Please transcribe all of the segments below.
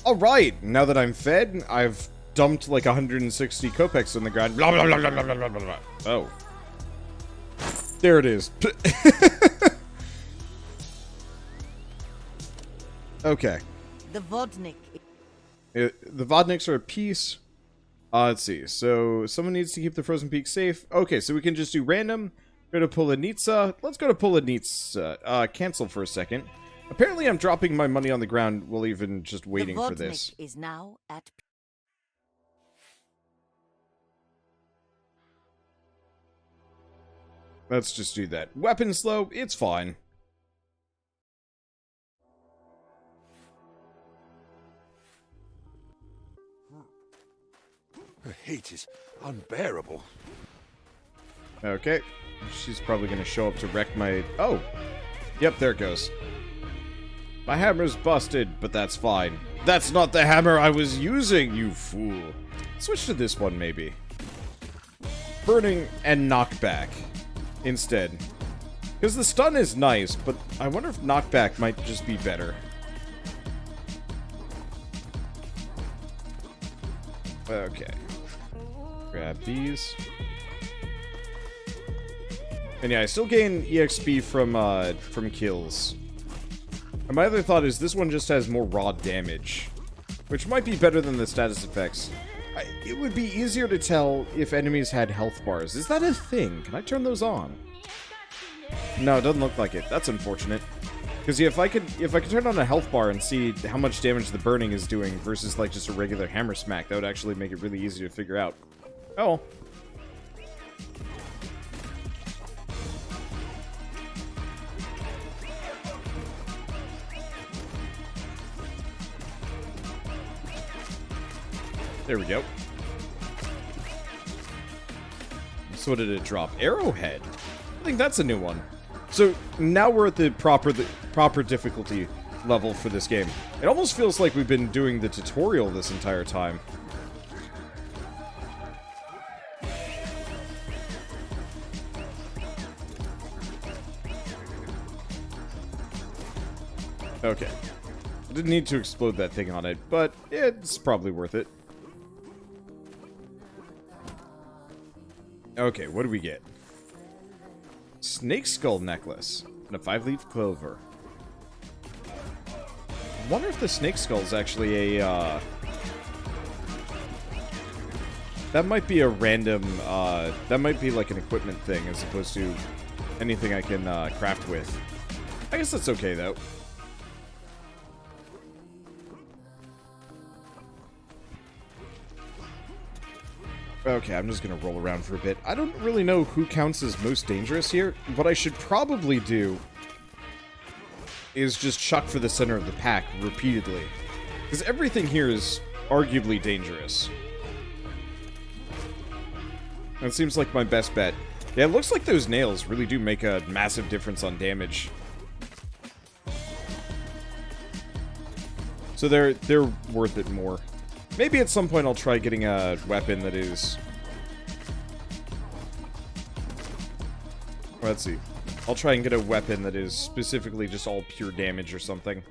Alright, now that I'm fed, I've dumped like 160 kopecks on the ground. Blah, blah, blah, blah, blah, blah, blah, blah. Oh. There it is. Okay. The Vodnik. The Vodniks are a piece. Let's see. So, someone needs to keep the Frozen Peak safe. Okay, so we can just do random. Go to Polanitsa. Let's go to Polanitsa. Cancel for a second. Apparently, I'm dropping my money on the ground while even just waiting for this. The Vodnik is now at... Let's just do that. Weapon slow, it's fine. The heat is unbearable. Okay. She's probably going to show up to wreck my... Oh! Yep, there it goes. My hammer's busted, but that's fine. That's not the hammer I was using, you fool. Switch to this one, maybe. Burning and knockback. Instead. Because the stun is nice, but I wonder if knockback might just be better. Okay. Grab these. And yeah, I still gain EXP from kills. And my other thought is this one just has more raw damage. Which might be better than the status effects. It would be easier to tell if enemies had health bars. Is that a thing? Can I turn those on? No, it doesn't look like it. That's unfortunate. Because yeah, if I could turn on a health bar and see how much damage the burning is doing versus like just a regular hammer smack, that would actually make it really easy to figure out. Oh. There we go. So what did it drop? Arrowhead. I think that's a new one. So now we're at the proper difficulty level for this game. It almost feels like we've been doing the tutorial this entire time. Okay. I didn't need to explode that thing on it, but it's probably worth it. Okay, what do we get? Snake skull necklace and a 5-leaf clover. I wonder if the snake skull is actually a, that might be a random, that might be like an equipment thing as opposed to anything I can, craft with. I guess that's okay, though. Okay, I'm just gonna roll around for a bit. I don't really know who counts as most dangerous here. What I should probably do is just chuck for the center of the pack repeatedly. Because everything here is arguably dangerous. That seems like my best bet. Yeah, it looks like those nails really do make a massive difference on damage. So they're worth it more. Maybe at some point I'll try getting a weapon that is... Let's see. I'll try and get a weapon that is specifically just all pure damage or something.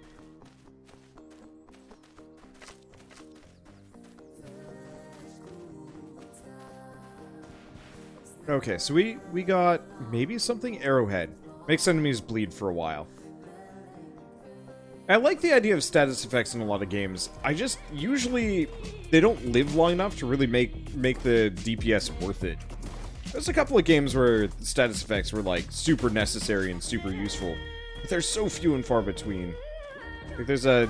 Okay, so we got maybe something arrowhead. Makes enemies bleed for a while. I like the idea of status effects in a lot of games. I just, usually, they don't live long enough to really make the DPS worth it. There's a couple of games where status effects were, like, super necessary and super useful. But they're so few and far between. Like, there's a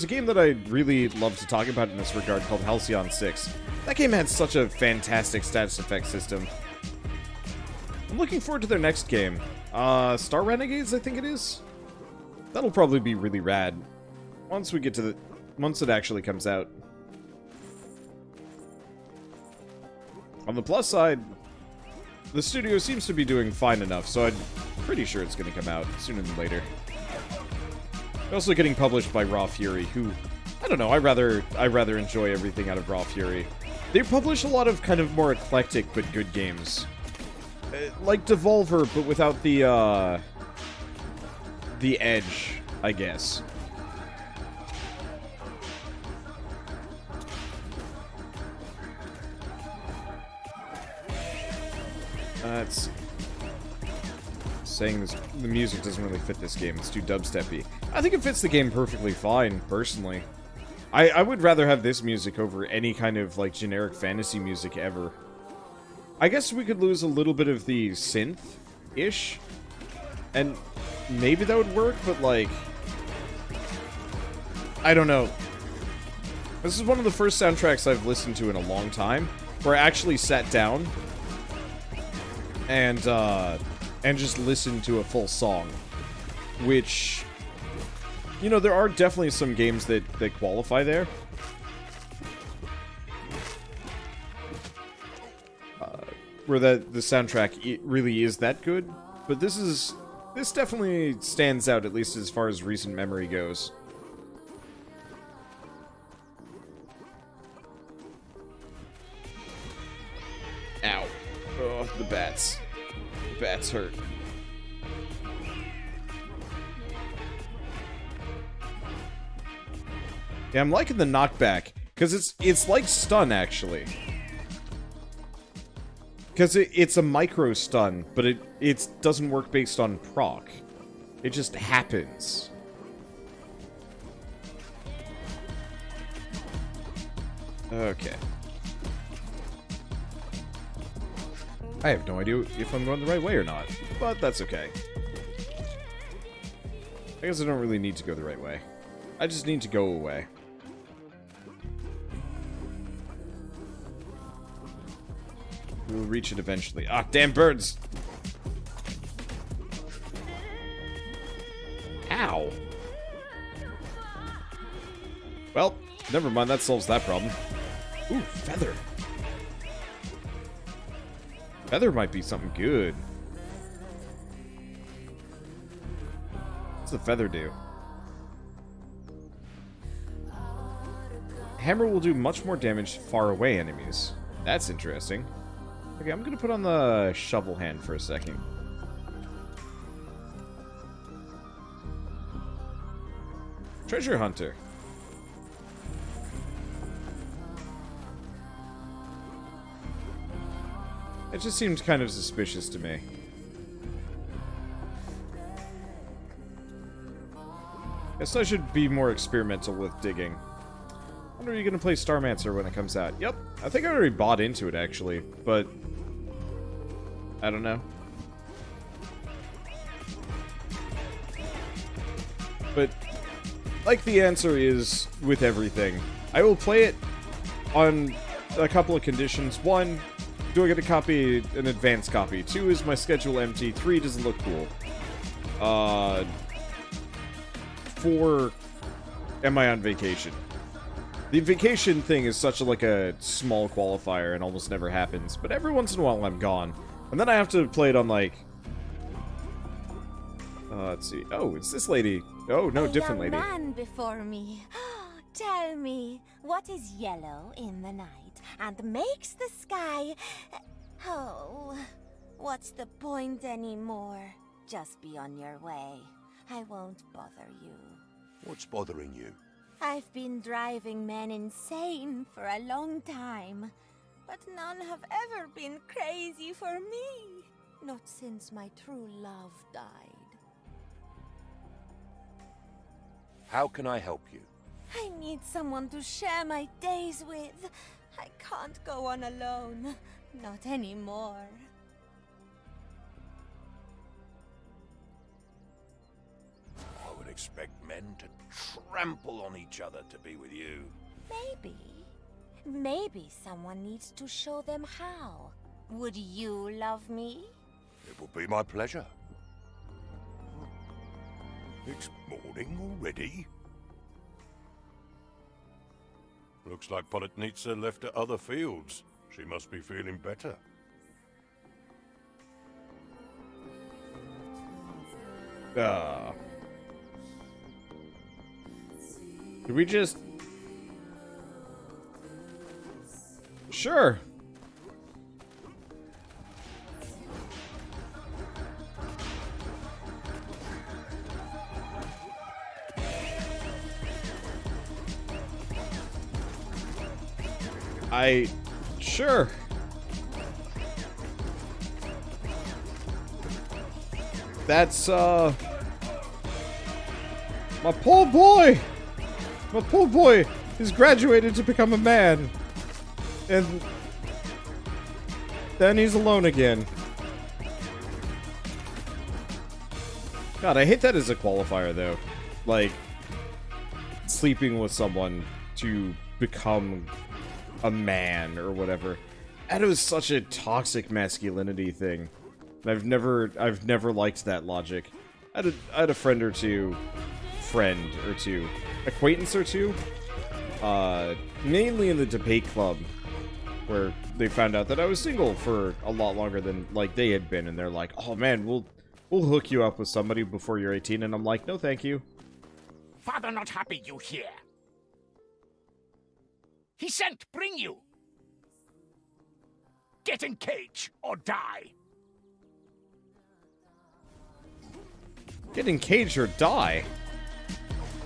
game that I really love to talk about in this regard called Halcyon 6. That game had such a fantastic status effect system. I'm looking forward to their next game. Star Renegades, I think it is? That'll probably be really rad once we get to the... once it actually comes out. On the plus side, the studio seems to be doing fine enough, so I'm pretty sure it's going to come out sooner than later. Also getting published by Raw Fury, who... I don't know, I rather enjoy everything out of Raw Fury. They publish a lot of kind of more eclectic but good games. Like Devolver, but without the edge, I guess. That's saying this. The music doesn't really fit this game. It's too dubsteppy. I think it fits the game perfectly fine, personally. I would rather have this music over any kind of, like, generic fantasy music ever. I guess we could lose a little bit of the synth-ish, and maybe that would work, but, like, I don't know. This is one of the first soundtracks I've listened to in a long time, where I actually sat down and just listened to a full song, which, you know, there are definitely some games that qualify there. Where the soundtrack really is that good, but this definitely stands out, at least as far as recent memory goes. Ow. Oh, the bats. The bats hurt. Yeah, I'm liking the knockback, because it's like stun, actually. Because it's a micro stun, but it doesn't work based on proc. It just happens. Okay. I have no idea if I'm going the right way or not, but that's okay. I guess I don't really need to go the right way. I just need to go away. We'll reach it eventually. Ah, damn birds! Ow! Well, never mind, that solves that problem. Ooh, feather! Feather might be something good. What's the feather do? Hammer will do much more damage to far away enemies. That's interesting. Okay, I'm gonna put on the shovel hand for a second. Treasure hunter. It just seemed kind of suspicious to me. Guess I should be more experimental with digging. When are you gonna play Starmancer when it comes out? Yep, I think I already bought into it actually, but I don't know. But like the answer is with everything, I will play it on a couple of conditions. One, do I get a copy, an advanced copy? 2, is my schedule empty? 3, does it look cool? 4, am I on vacation? The vacation thing is such a small qualifier and almost never happens, but every once in a while I'm gone. And then I have to play it on, like... let's see. Oh, it's this lady. Oh, no, different lady. A young man before me. Tell me, what is yellow in the night and makes the sky... Oh, what's the point anymore? Just be on your way. I won't bother you. What's bothering you? I've been driving men insane for a long time, but none have ever been crazy for me. Not since my true love died. How can I help you? I need someone to share my days with. I can't go on alone. Not anymore. I would expect men to trample on each other to be with you. Maybe someone needs to show them how. Would you love me? It will be my pleasure. It's morning already. Looks like Politnitsa left at other fields. She must be feeling better. Did we just... Sure. Sure. That's, my poor boy! My poor boy is graduated to become a man. And then he's alone again. God, I hate that as a qualifier, though. Like, sleeping with someone to become a man or whatever. That was such a toxic masculinity thing. And I've never liked that logic. I had a friend or two, acquaintance or two, mainly in the debate club, where they found out that I was single for a lot longer than, like, they had been, and they're like, oh man, we'll hook you up with somebody before you're 18, and I'm like, no thank you. Father not happy you here. He sent bring you. Get in cage or die. Get in cage or die?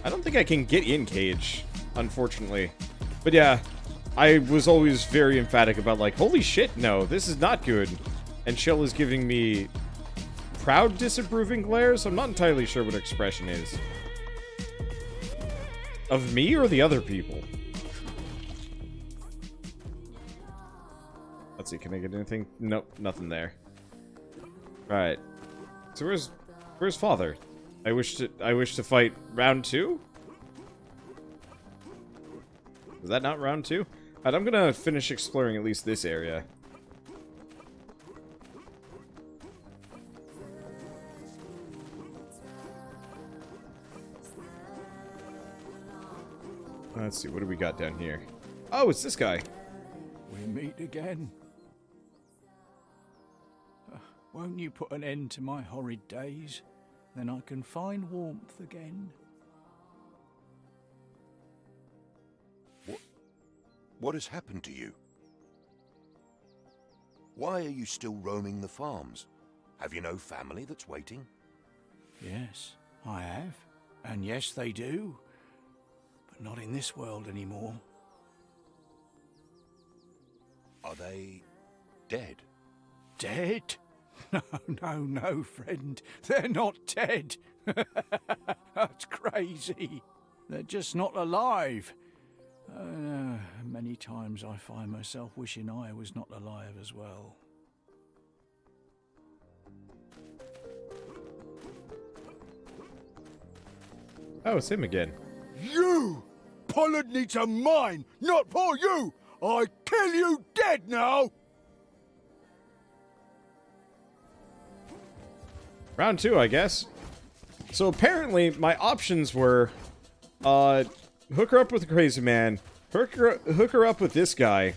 I don't think I can get in cage, unfortunately. But yeah, I was always very emphatic about, like, holy shit, no, this is not good. And Shell is giving me proud disapproving glares? I'm not entirely sure what expression is. Of me or the other people? Let's see, can I get anything? Nope, nothing there. Alright. So where's Father? I wish to fight round 2? Is that not round 2? Alright, I'm gonna finish exploring at least this area. Let's see, what do we got down here? Oh, it's this guy. We meet again. Won't you put an end to my horrid days? Then I can find warmth again. What has happened to you? Why are you still roaming the farms? Have you no family that's waiting? Yes, I have. And yes, they do. But not in this world anymore. Are they dead? Dead? No, friend. They're not dead. That's crazy. They're just not alive. Many times I find myself wishing I was not alive as well. Oh, it's him again. You! Pollard needs a mine, not for you! I kill you dead now! Round 2, I guess. So apparently, my options were, hook her up with a crazy man, hook her up with this guy,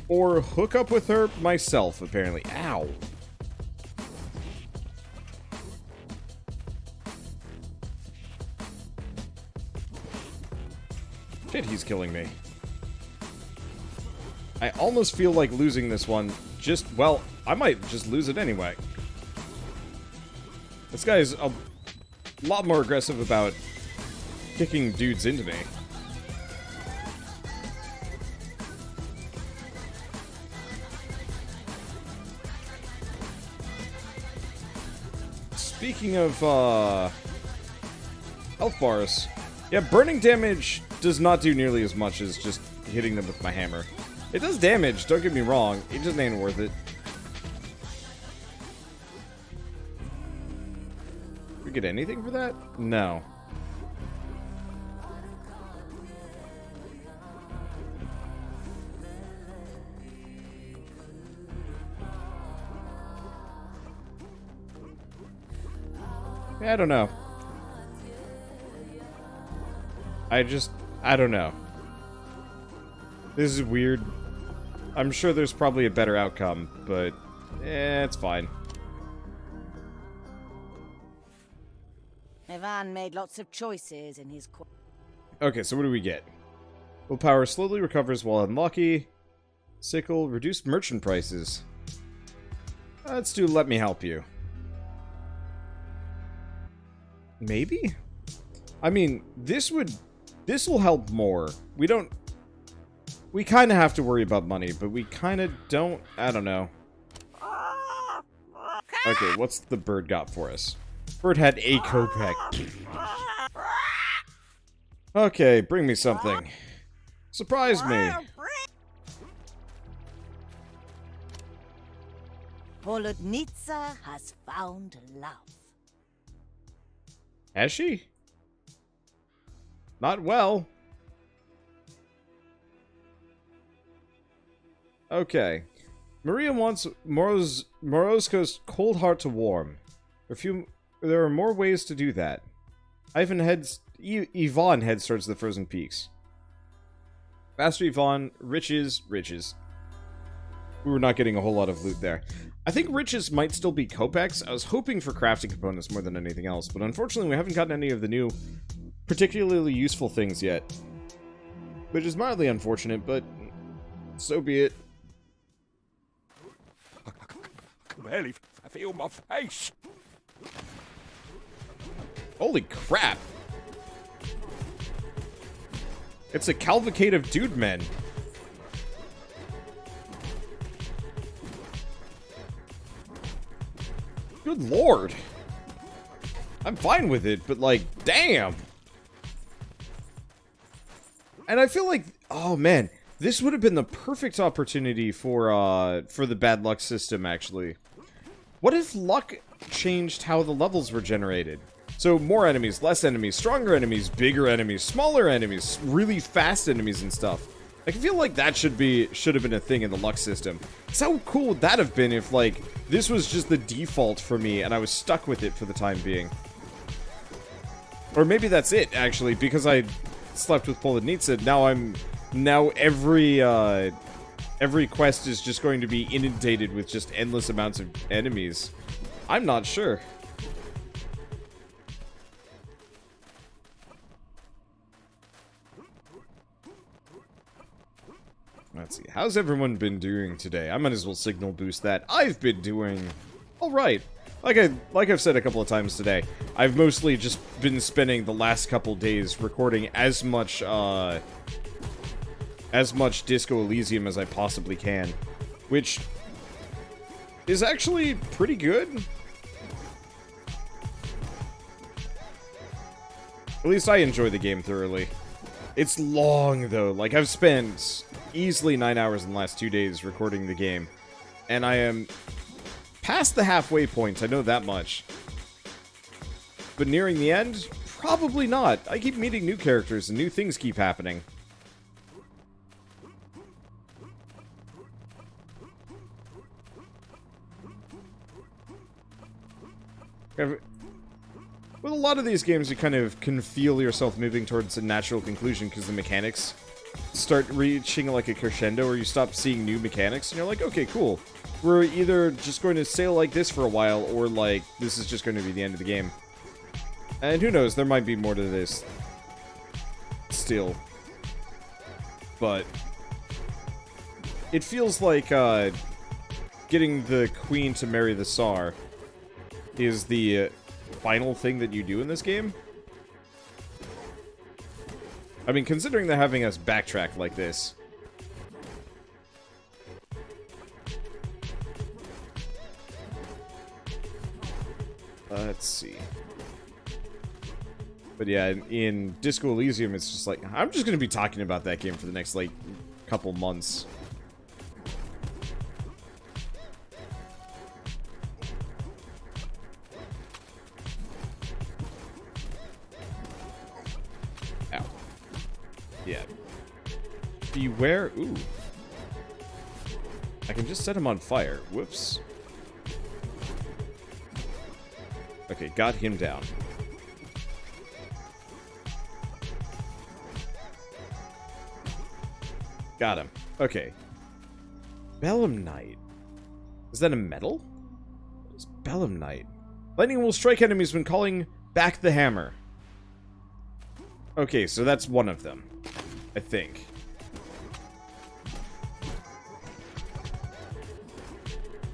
or hook up with her myself, apparently. Ow. Shit, he's killing me. I almost feel like losing this one. Well, I might just lose it anyway. This guy is a lot more aggressive about kicking dudes into me. Speaking of, health bars. Yeah, burning damage does not do nearly as much as just hitting them with my hammer. It does damage, don't get me wrong. It just ain't worth it. We get anything for that? No. Yeah, I don't know. I don't know. This is weird. I'm sure there's probably a better outcome, but it's fine. Ivan made lots of choices in his... Okay, so what do we get? Willpower slowly recovers while unlucky. Sickle, reduced merchant prices. Let's do let me help you. Maybe? I mean, this will help more. We kind of have to worry about money, but we kind of don't. I don't know. Okay, what's the bird got for us? Bird had a kopeck. Okay, bring me something. Surprise me. Polodnitsa has found love. Has she? Not well. Okay. Maria wants Morozko's cold heart to warm. There are more ways to do that. Yvonne heads towards the frozen peaks. Master Yvonne, riches. We were not getting a whole lot of loot there. I think riches might still be kopecks. I was hoping for crafting components more than anything else, but unfortunately we haven't gotten any of the new, particularly useful things yet. Which is mildly unfortunate, but so be it. I can barely feel my face. Holy crap! It's a cavalcade of dude men. Good lord. I'm fine with it, but like, damn. And I feel like, oh man, this would have been the perfect opportunity for the bad luck system, actually. What if luck changed how the levels were generated? So more enemies, less enemies, stronger enemies, bigger enemies, smaller enemies, really fast enemies and stuff. I feel like that should have been a thing in the luck system. So how cool would that have been if, like, this was just the default for me and I was stuck with it for the time being? Or maybe that's it, actually, because I slept with Polodnitsa, now every quest is just going to be inundated with just endless amounts of enemies. I'm not sure. Let's see. How's everyone been doing today? I might as well signal boost that. I've been doing alright. Like I've said a couple of times today, I've mostly just been spending the last couple days recording as much Disco Elysium as I possibly can, which is actually pretty good. At least I enjoy the game thoroughly. It's long, though. Like, I've spent easily 9 hours in the last 2 days recording the game, and I am past the halfway point, I know that much. But nearing the end? Probably not. I keep meeting new characters, and new things keep happening. With a lot of these games, you kind of can feel yourself moving towards a natural conclusion because the mechanics start reaching like a crescendo, or you stop seeing new mechanics, and you're like, okay, cool. We're either just going to sail like this for a while, or like, this is just going to be the end of the game. And who knows, there might be more to this still. But it feels like getting the queen to marry the Tzar is the final thing that you do in this game. I mean, considering they're having us backtrack like this. Let's see. But yeah, in Disco Elysium, it's just like, I'm just going to be talking about that game for the next, like, couple months. Ow. Yeah. Beware. Ooh. I can just set him on fire. Whoops. Okay, got him down. Got him. Okay. Belemnite. Is that a metal? What is Belemnite? Lightning will strike enemies when calling back the hammer. Okay, so that's one of them. I think.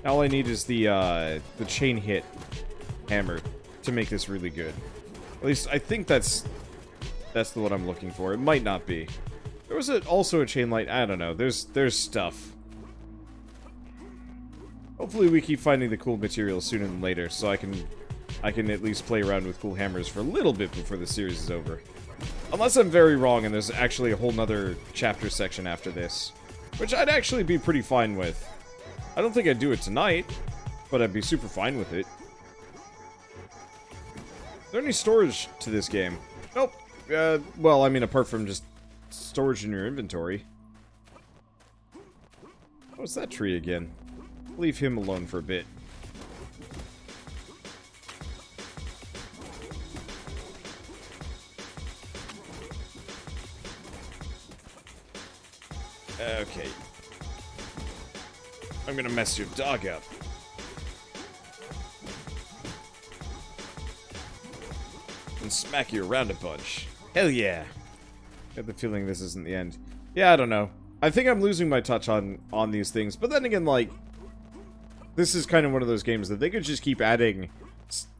All I need is the chain hit hammer to make this really good. At least I think that's the one I'm looking for. It might not be. There was also a chain light. I don't know. There's stuff. Hopefully we keep finding the cool materials sooner than later, so I can at least play around with cool hammers for a little bit before the series is over. Unless I'm very wrong and there's actually a whole nother chapter section after this. Which I'd actually be pretty fine with. I don't think I'd do it tonight, but I'd be super fine with it. Is there any storage to this game? Nope. Well, I mean, apart from just storage in your inventory. What's that tree again? Leave him alone for a bit. Okay. I'm gonna mess your dog up. And smack you around a bunch. Hell yeah. I have the feeling this isn't the end. Yeah, I don't know. I think I'm losing my touch on these things, but then again, like, this is kind of one of those games that they could just keep adding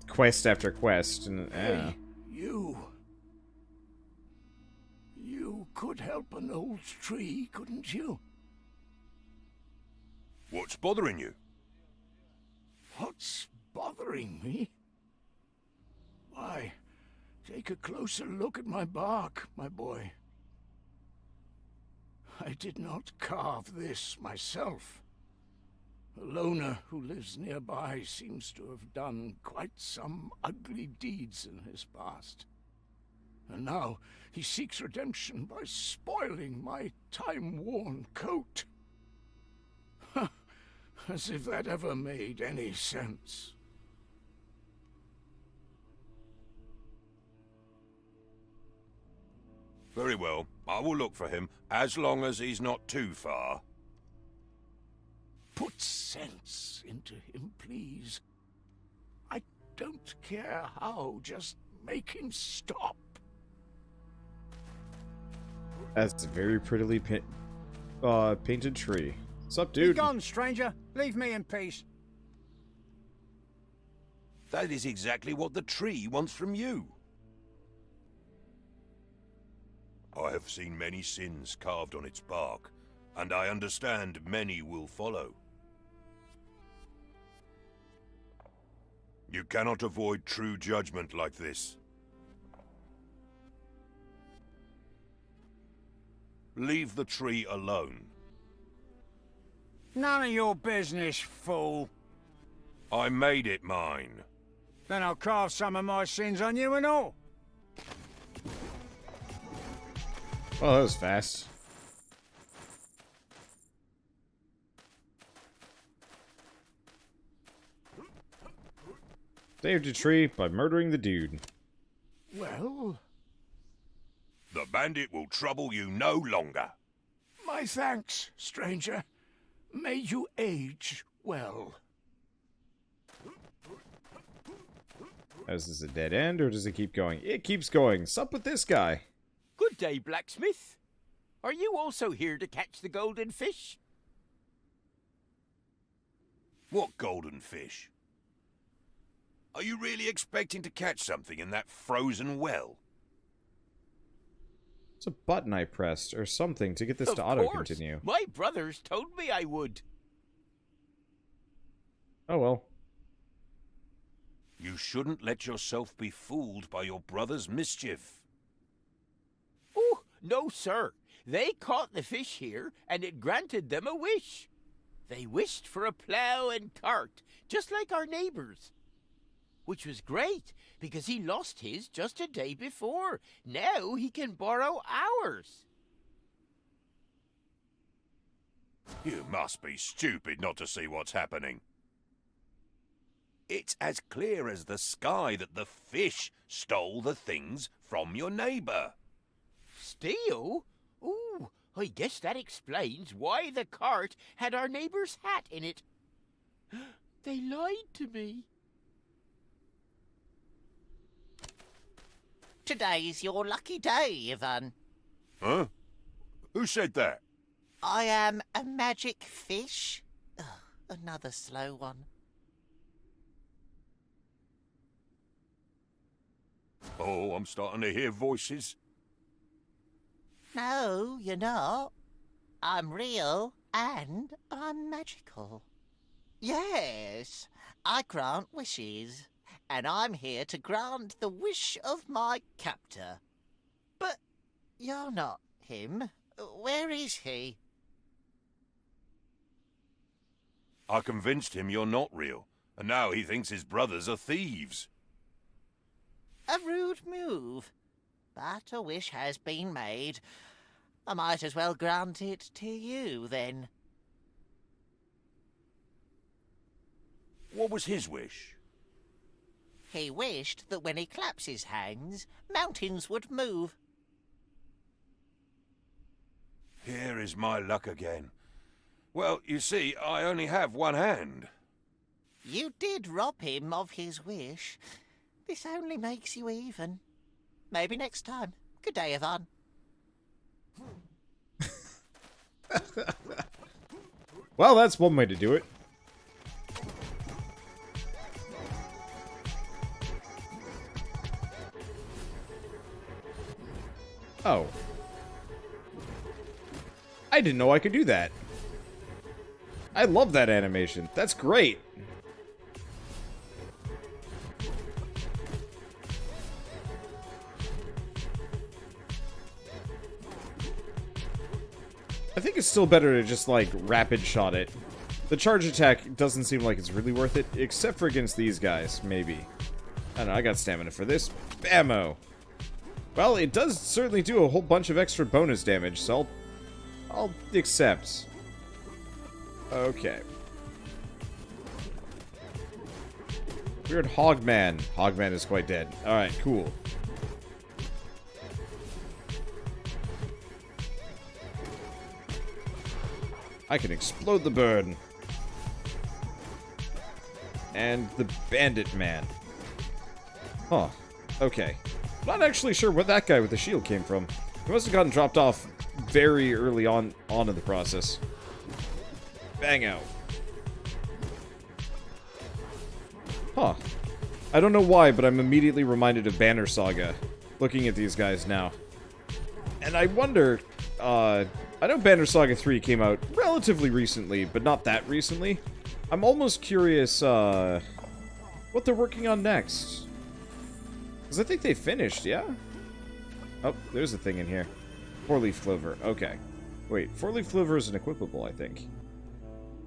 quest after quest, and Hey, you could help an old tree, couldn't you? What's bothering you? What's bothering me? Why, take a closer look at my bark, my boy. I did not carve this myself. A loner who lives nearby seems to have done quite some ugly deeds in his past. And now he seeks redemption by spoiling my time-worn coat. As if that ever made any sense. Very well. I will look for him, as long as he's not too far. Put sense into him, please. I don't care how, just make him stop. that's a very prettily painted tree. What's up, Be dude? gone, stranger. Leave me in peace. That is exactly what the tree wants from you. I have seen many sins carved on its bark, and I understand many will follow. You cannot avoid true judgment like this. Leave the tree alone. None of your business, fool. I made it mine. Then I'll carve some of my sins on you and all. Oh, that was fast. Saved a tree by murdering the dude. Well, The bandit will trouble you no longer. my thanks, stranger. May you age well. Is this a dead end, or does it keep going? It keeps going. What's up with this guy? Good day, blacksmith. Are you also here to catch the golden fish? What golden fish? Are you really expecting to catch something in that frozen well? It's a button I pressed, or something, to get this to Of course. auto-continue. My brothers told me I would. Oh well. You shouldn't let yourself be fooled by your brother's mischief. Oh, no, sir. They caught the fish here, and it granted them a wish. They wished for a plow and cart, just like our neighbors. Which was great, because he lost his just a day before. Now he can borrow ours. You must be stupid not to see what's happening. It's as clear as the sky that the fish stole the things from your neighbor. Steal? Ooh, I guess that explains why the cart had our neighbor's hat in it. They lied to me. Today's your lucky day, Ivan. Huh? Who said that? I am a magic fish. Ugh, another slow one. Oh, I'm starting to hear voices. No, you're not. I'm real and I'm magical. Yes, I grant wishes, and I'm here to grant the wish of my captor. But you're not him. Where is he? I convinced him you're not real, and now he thinks his brothers are thieves. A rude move. But a wish has been made. I might as well grant it to you, then. What was his wish? He wished that when he claps his hands, mountains would move. Here is my luck again. Well, you see, I only have one hand. You did rob him of his wish. This only makes you even. Maybe next time. Good day, Yvonne. Well, that's one way to do it. Oh. I didn't know I could do that. I love that animation. That's great. I think it's still better to just, like, rapid shot it. The charge attack doesn't seem like it's really worth it, except for against these guys, maybe. I don't know, I got stamina for this. Bammo! Well, it does certainly do a whole bunch of extra bonus damage, so I'll accept. Okay. Weird Hogman. Hogman is quite dead. Alright, cool. I can explode the bird. And the bandit man. Huh. Okay. Not actually sure where that guy with the shield came from. He must have gotten dropped off very early on in the process. Bang out. Huh. I don't know why, but I'm immediately reminded of Banner Saga, looking at these guys now. And I wonder, I know Banner Saga 3 came out relatively recently, but not that recently. I'm almost curious, what they're working on next. Because I think they finished, yeah? Oh, there's a thing in here. Four-leaf clover, okay. Wait, four-leaf clover is an equipable, I think.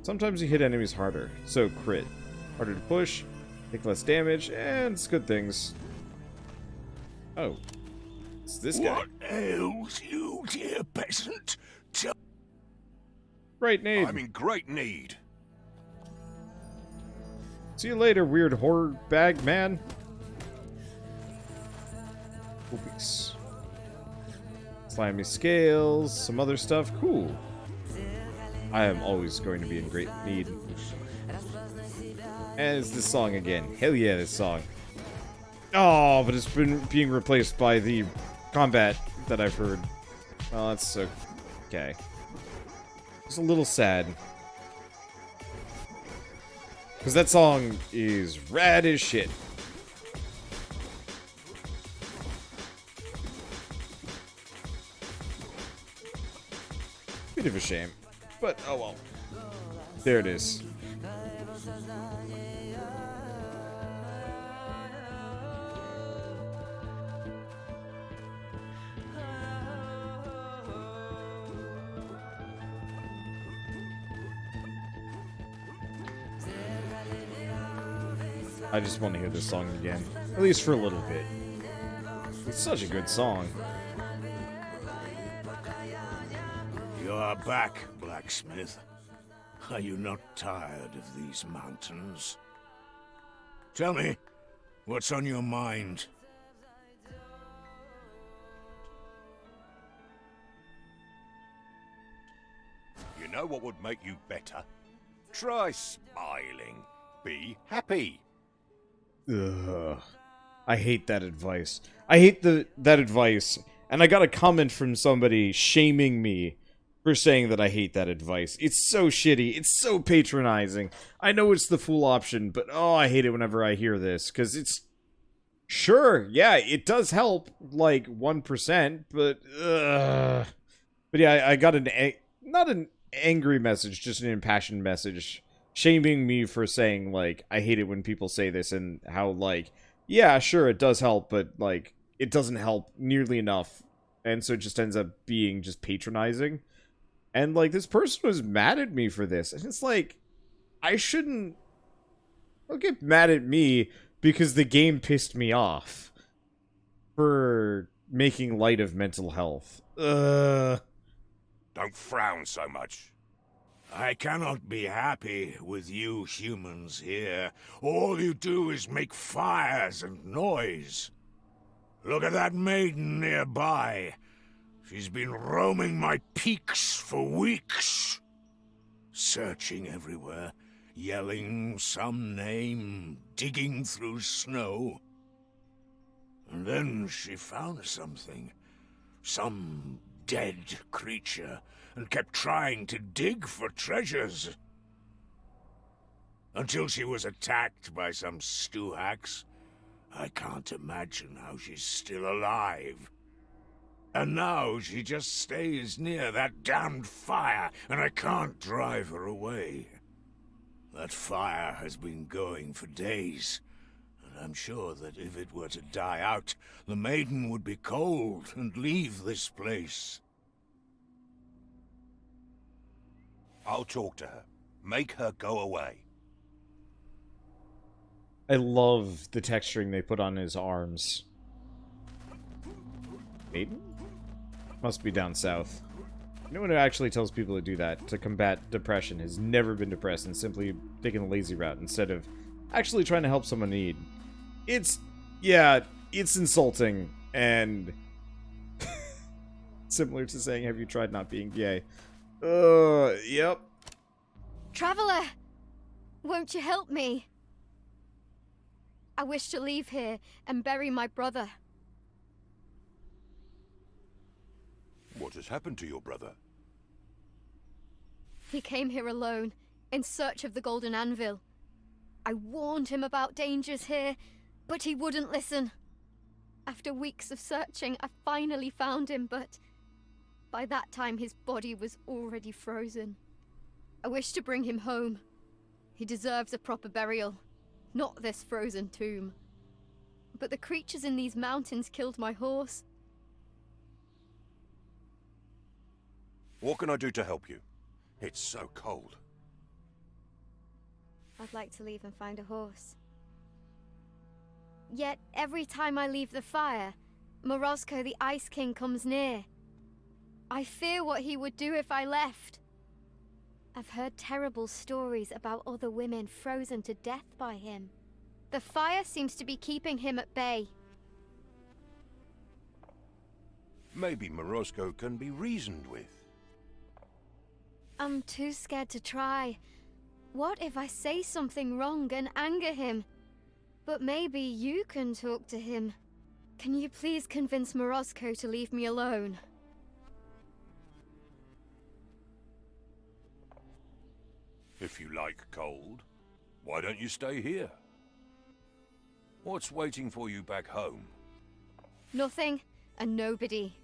Sometimes you hit enemies harder, so crit. Harder to push, take less damage, and it's good things. Oh. It's this guy. What ails you, dear peasant? Great need. I'm in great need. See you later, weird horror bag man. Oopies. Slimy scales, some other stuff. Cool. I am always going to be in great need. And it's this song again. Hell yeah, this song. Oh, but it's been being replaced by the combat that I've heard. Well, that's okay. It's a little sad. Because that song is rad as shit. Bit of a shame. But, oh well. There it is. I just want to hear this song again. At least for a little bit. It's such a good song. You are back, blacksmith. Are you not tired of these mountains? Tell me, what's on your mind? You know what would make you better? Try smiling. Be happy. Ugh. I hate that advice. I hate that advice. And I got a comment from somebody shaming me for saying that I hate that advice. It's so shitty. It's so patronizing. I know it's the fool option, but oh, I hate it whenever I hear this. Because it's... Sure, yeah, it does help, like, 1%, but... Ugh. But yeah, I got not an angry message, just an impassioned message shaming me for saying, like, I hate it when people say this, and how, like, yeah, sure, it does help, but, like, it doesn't help nearly enough, and so it just ends up being just patronizing. And, like, this person was mad at me for this, and it's like, I shouldn't... Don't get mad at me because the game pissed me off for making light of mental health. Don't frown so much. I cannot be happy with you humans here. All you do is make fires and noise. Look at that maiden nearby. She's been roaming my peaks for weeks. Searching everywhere, yelling some name, digging through snow. And then she found something. Some dead creature, and kept trying to dig for treasures. Until she was attacked by some stew-hacks. I can't imagine how she's still alive. And now she just stays near that damned fire, and I can't drive her away. That fire has been going for days, and I'm sure that if it were to die out, the maiden would be cold and leave this place. I'll talk to her. Make her go away. I love the texturing they put on his arms. Maiden? Must be down south. Anyone who actually tells people to do that, to combat depression, has never been depressed and simply taken the lazy route instead of actually trying to help someone in need. It's... yeah, it's insulting, and... similar to saying, have you tried not being gay? Yep. Traveler! Won't you help me? I wish to leave here and bury my brother. What has happened to your brother? He came here alone, in search of the Golden Anvil. I warned him about dangers here, but he wouldn't listen. After weeks of searching, I finally found him, but by that time his body was already frozen. I wish to bring him home. He deserves a proper burial, not this frozen tomb. But the creatures in these mountains killed my horse. What can I do to help you? It's so cold. I'd like to leave and find a horse. Yet, every time I leave the fire, Morozko the Ice King comes near. I fear what he would do if I left. I've heard terrible stories about other women frozen to death by him. The fire seems to be keeping him at bay. Maybe Morozko can be reasoned with. I'm too scared to try. What if I say something wrong and anger him? But maybe you can talk to him. Can you please convince Morozko to leave me alone? If you like cold, why don't you stay here? What's waiting for you back home? Nothing and nobody.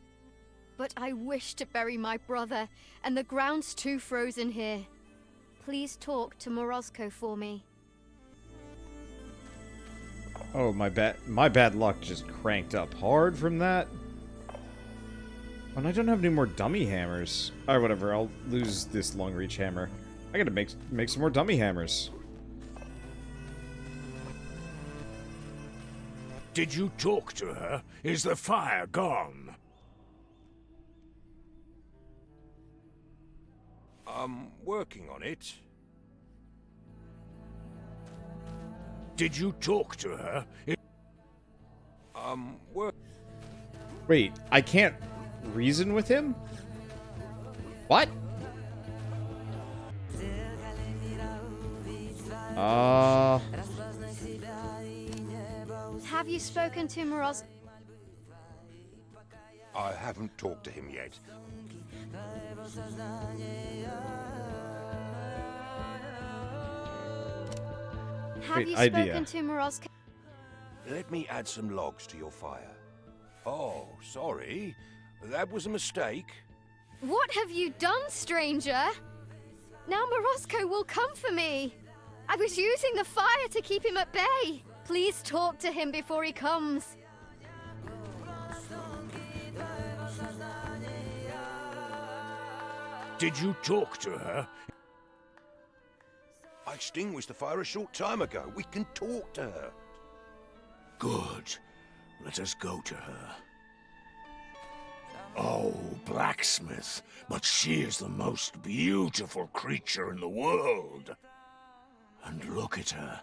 But I wish to bury my brother, and the ground's too frozen here. Please talk to Morozko for me. Oh, my bad luck just cranked up hard from that. And I don't have any more dummy hammers. Alright, whatever, I'll lose this long reach hammer. I gotta make some more dummy hammers. Did you talk to her? Is the fire gone? I'm working on it. Did you talk to her? Wait, I can't reason with him? What? Have you spoken to Morozko? I haven't talked to him yet. Have you idea. spoken to Morozko? Let me add some logs to your fire. Oh, sorry. That was a mistake. What have you done, stranger? Now Morosco will come for me. I was using the fire to keep him at bay. Please talk to him before he comes. Did you talk to her? I extinguished the fire a short time ago. We can talk to her. Good. Let us go to her. Oh, blacksmith, but she is the most beautiful creature in the world. And look at her.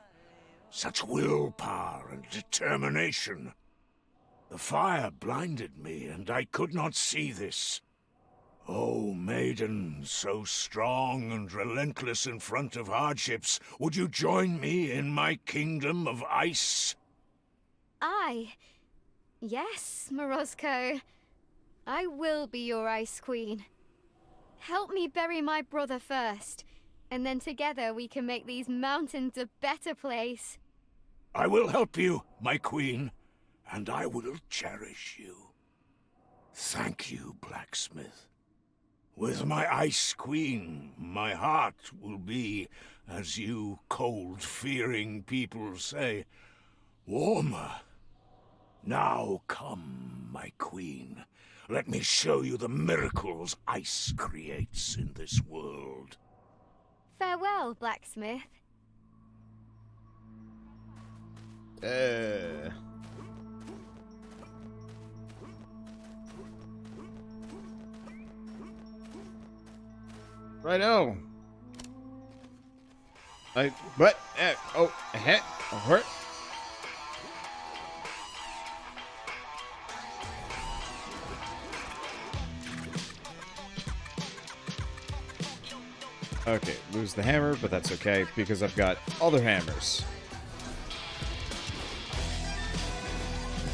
Such willpower and determination. The fire blinded me, and I could not see this. Oh, maiden, so strong and relentless in front of hardships, would you join me in my kingdom of ice? Yes, Morosco. I will be your Ice Queen. Help me bury my brother first, and then together we can make these mountains a better place. I will help you, my queen, and I will cherish you. Thank you, blacksmith. With my Ice Queen, my heart will be, as you cold-fearing people say, warmer. Now come, my queen. Let me show you the miracles ice creates in this world. Farewell, blacksmith. Righto. Hurt. Okay, lose the hammer, but that's okay, because I've got other hammers.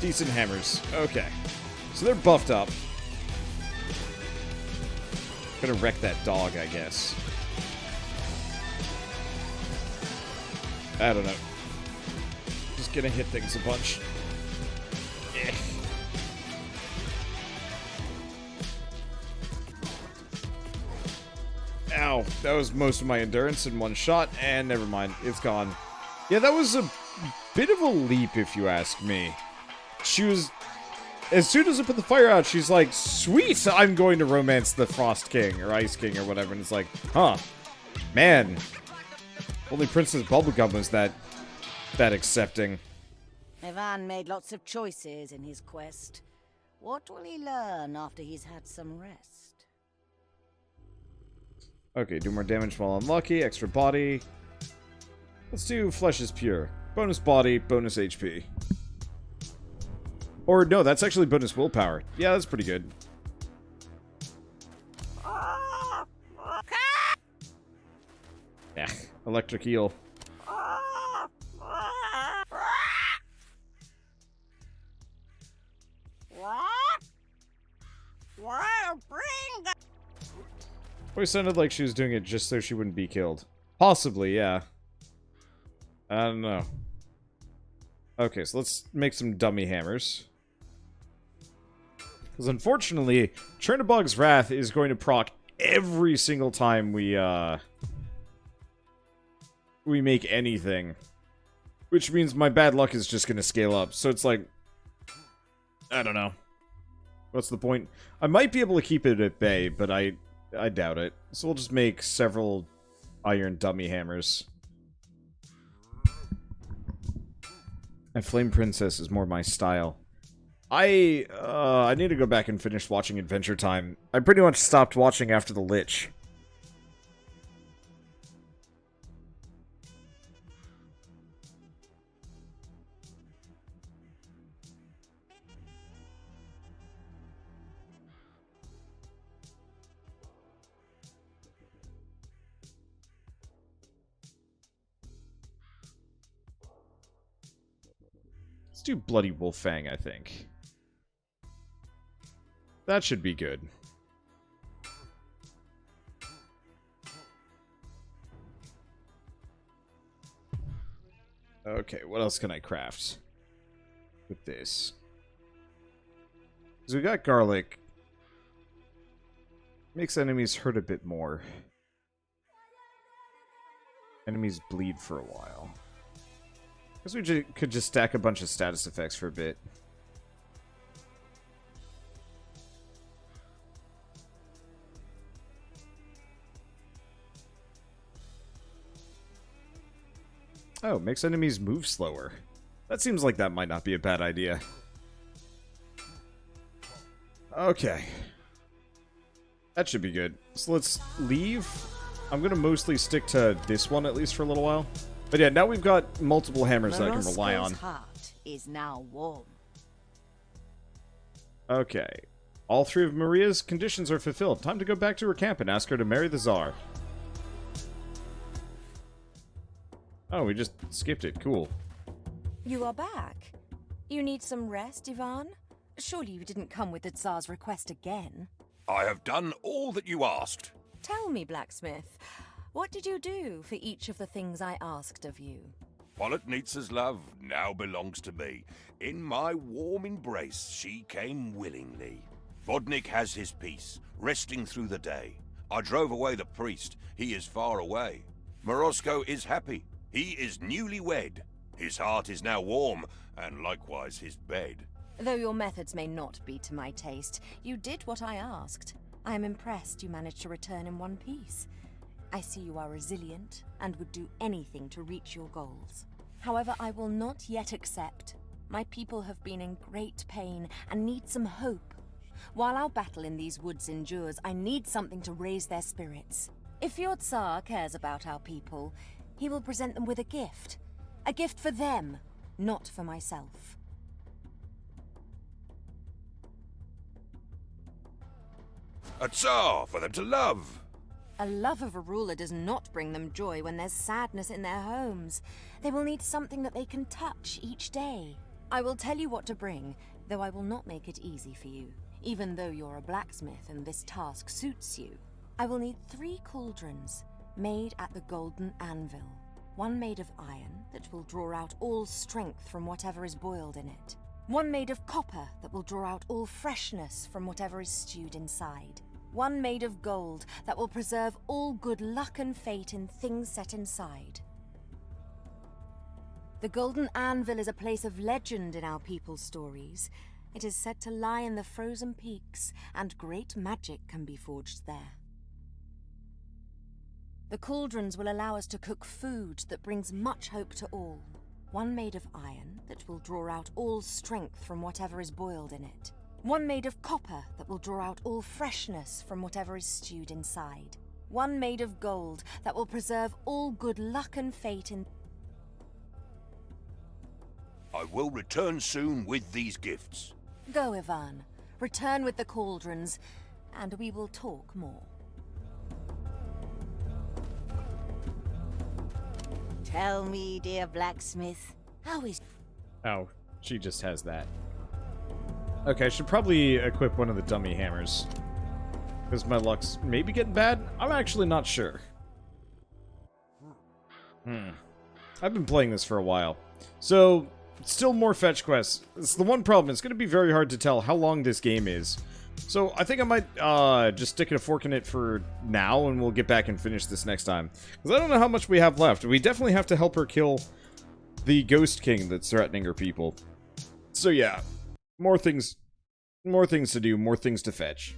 Decent hammers. Okay. So they're buffed up. Gonna wreck that dog, I guess. I don't know. Just gonna hit things a bunch. Eh. Ow, that was most of my endurance in one shot, and never mind, it's gone. Yeah, that was a bit of a leap, if you ask me. She was... As soon as I put the fire out, she's like, sweet, I'm going to romance the Frost King, or Ice King, or whatever, and it's like, huh. Man. Only Princess Bubblegum was that accepting. Ivan made lots of choices in his quest. What will he learn after he's had some rest? Okay, do more damage while unlucky, extra body. Let's do Flesh is Pure. Bonus body, bonus HP. Or no, that's actually bonus willpower. Yeah, that's pretty good. Yeah, electric eel. Always sounded like she was doing it just so she wouldn't be killed. Possibly, yeah. I don't know. Okay, so let's make some dummy hammers. Because unfortunately, Chernobog's Wrath is going to proc every single time we make anything. Which means my bad luck is just going to scale up. So it's like... I don't know. What's the point? I might be able to keep it at bay, but I doubt it. So we'll just make several iron dummy hammers. And Flame Princess is more my style. I need to go back and finish watching Adventure Time. I pretty much stopped watching after the Lich. Let's do Bloody Wolffang, I think. That should be good. Okay, what else can I craft with this? Because we got garlic. Makes enemies hurt a bit more. Enemies bleed for a while. Guess we could just stack a bunch of status effects for a bit. Oh, makes enemies move slower. That seems like that might not be a bad idea. Okay. That should be good. So let's leave. I'm going to mostly stick to this one, at least for a little while. But yeah, now we've got multiple hammers that I can rely on. Heart is now warm. Okay. All three of Maria's conditions are fulfilled. Time to go back to her camp and ask her to marry the Tzar. Oh, we just skipped it. Cool. You are back. You need some rest, Ivan? Surely you didn't come with the Tsar's request again. I have done all that you asked. Tell me, blacksmith, what did you do for each of the things I asked of you? Politnitsa's love now belongs to me. In my warm embrace, she came willingly. Vodnik has his peace, resting through the day. I drove away the priest. He is far away. Morosko is happy. He is newlywed. His heart is now warm, and likewise his bed. Though your methods may not be to my taste, you did what I asked. I am impressed you managed to return in one piece. I see you are resilient and would do anything to reach your goals. However, I will not yet accept. My people have been in great pain and need some hope. While our battle in these woods endures, I need something to raise their spirits. If your Tzar cares about our people, he will present them with a gift. A gift for them, not for myself. A Tzar for them to love. A love of a ruler does not bring them joy when there's sadness in their homes. They will need something that they can touch each day. I will tell you what to bring, though I will not make it easy for you, even though you're a blacksmith and this task suits you. I will need 3 cauldrons, made at the golden anvil. One made of iron that will draw out all strength from whatever is boiled in it. One made of copper that will draw out all freshness from whatever is stewed inside. One made of gold that will preserve all good luck and fate in things set inside. The golden anvil is a place of legend in our people's stories. It is said to lie in the frozen peaks, and great magic can be forged there. The cauldrons will allow us to cook food that brings much hope to all. One made of iron that will draw out all strength from whatever is boiled in it. One made of copper that will draw out all freshness from whatever is stewed inside. One made of gold that will preserve all good luck and fate in... I will return soon with these gifts. Go, Ivan. Return with the cauldrons, and we will talk more. Tell me, dear blacksmith, how is... Oh, she just has that. Okay, I should probably equip one of the dummy hammers. Because my luck's maybe getting bad? I'm actually not sure. I've been playing this for a while. So, still more fetch quests. It's the one problem. It's going to be very hard to tell how long this game is. So, I think I might just stick a fork in it for now, and we'll get back and finish this next time. Because I don't know how much we have left. We definitely have to help her kill the Ghost King that's threatening her people. So yeah, more things to do, more things to fetch.